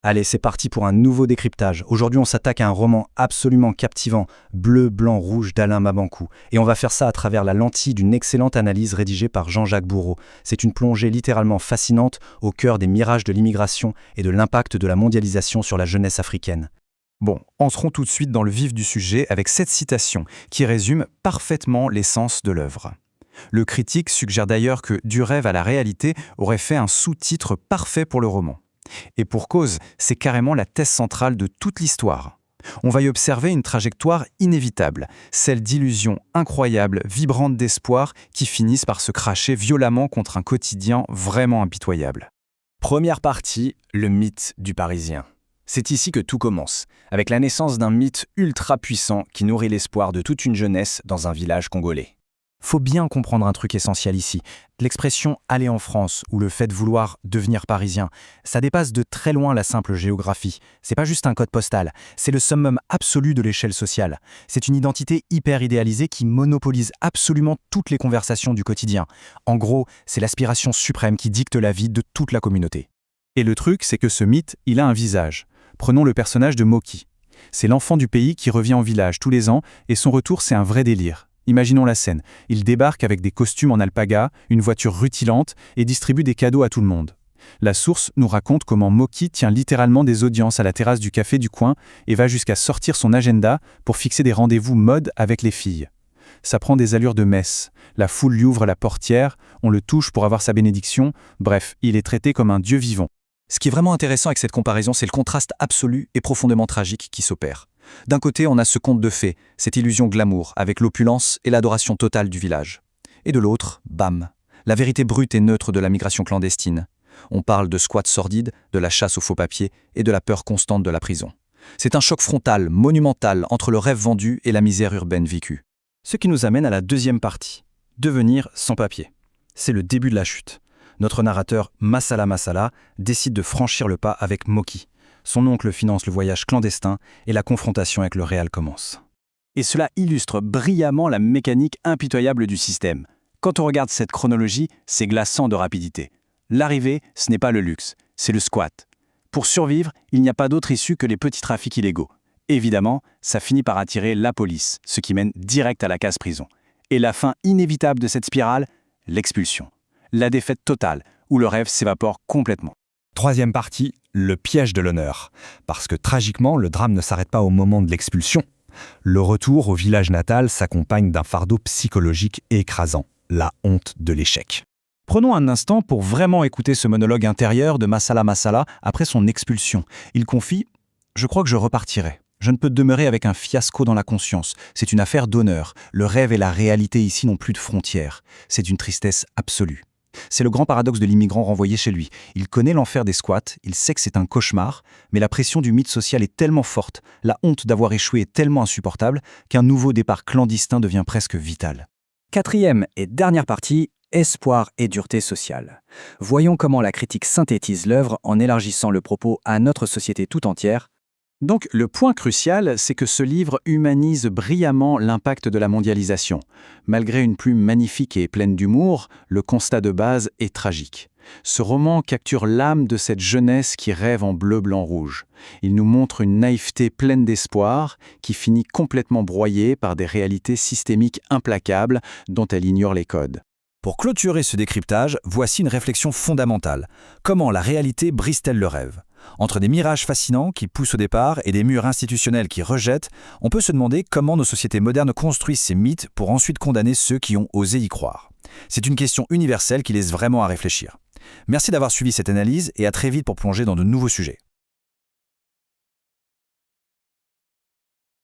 Allez, c'est parti pour un nouveau décryptage. Aujourd'hui, on s'attaque à un roman absolument captivant, Bleu, blanc, rouge d'Alain Mabanckou. Et on va faire ça à travers la lentille d'une excellente analyse rédigée par Jean-Jacques Bourreau. C'est une plongée littéralement fascinante au cœur des mirages de l'immigration et de l'impact de la mondialisation sur la jeunesse africaine. Bon, entrons tout de suite dans le vif du sujet avec cette citation qui résume parfaitement l'essence de l'œuvre. Le critique suggère d'ailleurs que Du rêve à la réalité aurait fait un sous-titre parfait pour le roman. Et pour cause, c'est carrément la thèse centrale de toute l'histoire. On va y observer une trajectoire inévitable, celle d'illusions incroyables, vibrantes d'espoir, qui finissent par se cracher violemment contre un quotidien vraiment impitoyable. Première partie, le mythe du Parisien. C'est ici que tout commence, avec la naissance d'un mythe ultra puissant qui nourrit l'espoir de toute une jeunesse dans un village congolais. Faut bien comprendre un truc essentiel ici. L'expression « aller en France » ou le fait de vouloir devenir parisien, ça dépasse de très loin la simple géographie. C'est pas juste un code postal, c'est le summum absolu de l'échelle sociale. C'est une identité hyper idéalisée qui monopolise absolument toutes les conversations du quotidien. En gros, c'est l'aspiration suprême qui dicte la vie de toute la communauté. Et le truc, c'est que ce mythe, il a un visage. Prenons le personnage de Moki. C'est l'enfant du pays qui revient au village tous les ans et son retour, c'est un vrai délire. Imaginons la scène. Il débarque avec des costumes en alpaga, une voiture rutilante et distribue des cadeaux à tout le monde. La source nous raconte comment Moki tient littéralement des audiences à la terrasse du café du coin et va jusqu'à sortir son agenda pour fixer des rendez-vous mode avec les filles. Ça prend des allures de messe. La foule lui ouvre la portière, on le touche pour avoir sa bénédiction. Bref, il est traité comme un dieu vivant. Ce qui est vraiment intéressant avec cette comparaison, c'est le contraste absolu et profondément tragique qui s'opère. D'un côté, on a ce conte de fées, cette illusion glamour, avec l'opulence et l'adoration totale du village. Et de l'autre, bam, la vérité brute et neutre de la migration clandestine. On parle de squats sordides, de la chasse aux faux papiers et de la peur constante de la prison. C'est un choc frontal, monumental, entre le rêve vendu et la misère urbaine vécue. Ce qui nous amène à la deuxième partie, devenir sans papier. C'est le début de la chute. Notre narrateur, Massala Massala, décide de franchir le pas avec Moki. Son oncle finance le voyage clandestin et la confrontation avec le réel commence. Et cela illustre brillamment la mécanique impitoyable du système. Quand on regarde cette chronologie, c'est glaçant de rapidité. L'arrivée, ce n'est pas le luxe, c'est le squat. Pour survivre, il n'y a pas d'autre issue que les petits trafics illégaux. Évidemment, ça finit par attirer la police, ce qui mène direct à la case prison. Et la fin inévitable de cette spirale, l'expulsion. La défaite totale, où le rêve s'évapore complètement. Troisième partie, le piège de l'honneur. Parce que tragiquement, le drame ne s'arrête pas au moment de l'expulsion. Le retour au village natal s'accompagne d'un fardeau psychologique écrasant, la honte de l'échec. Prenons un instant pour vraiment écouter ce monologue intérieur de Massala Massala après son expulsion. Il confie « Je crois que je repartirai. Je ne peux demeurer avec un fiasco dans la conscience. C'est une affaire d'honneur. Le rêve et la réalité ici n'ont plus de frontières. C'est une tristesse absolue. » C'est le grand paradoxe de l'immigrant renvoyé chez lui. Il connaît l'enfer des squats, il sait que c'est un cauchemar, mais la pression du mythe social est tellement forte, la honte d'avoir échoué est tellement insupportable, qu'un nouveau départ clandestin devient presque vital. Quatrième et dernière partie, espoir et dureté sociale. Voyons comment la critique synthétise l'œuvre en élargissant le propos à notre société tout entière. Donc, le point crucial, c'est que ce livre humanise brillamment l'impact de la mondialisation. Malgré une plume magnifique et pleine d'humour, le constat de base est tragique. Ce roman capture l'âme de cette jeunesse qui rêve en bleu, blanc, rouge. Il nous montre une naïveté pleine d'espoir qui finit complètement broyée par des réalités systémiques implacables dont elle ignore les codes. Pour clôturer ce décryptage, voici une réflexion fondamentale. Comment la réalité brise-t-elle le rêve ? Entre des mirages fascinants qui poussent au départ et des murs institutionnels qui rejettent, on peut se demander comment nos sociétés modernes construisent ces mythes pour ensuite condamner ceux qui ont osé y croire. C'est une question universelle qui laisse vraiment à réfléchir. Merci d'avoir suivi cette analyse et à très vite pour plonger dans de nouveaux sujets.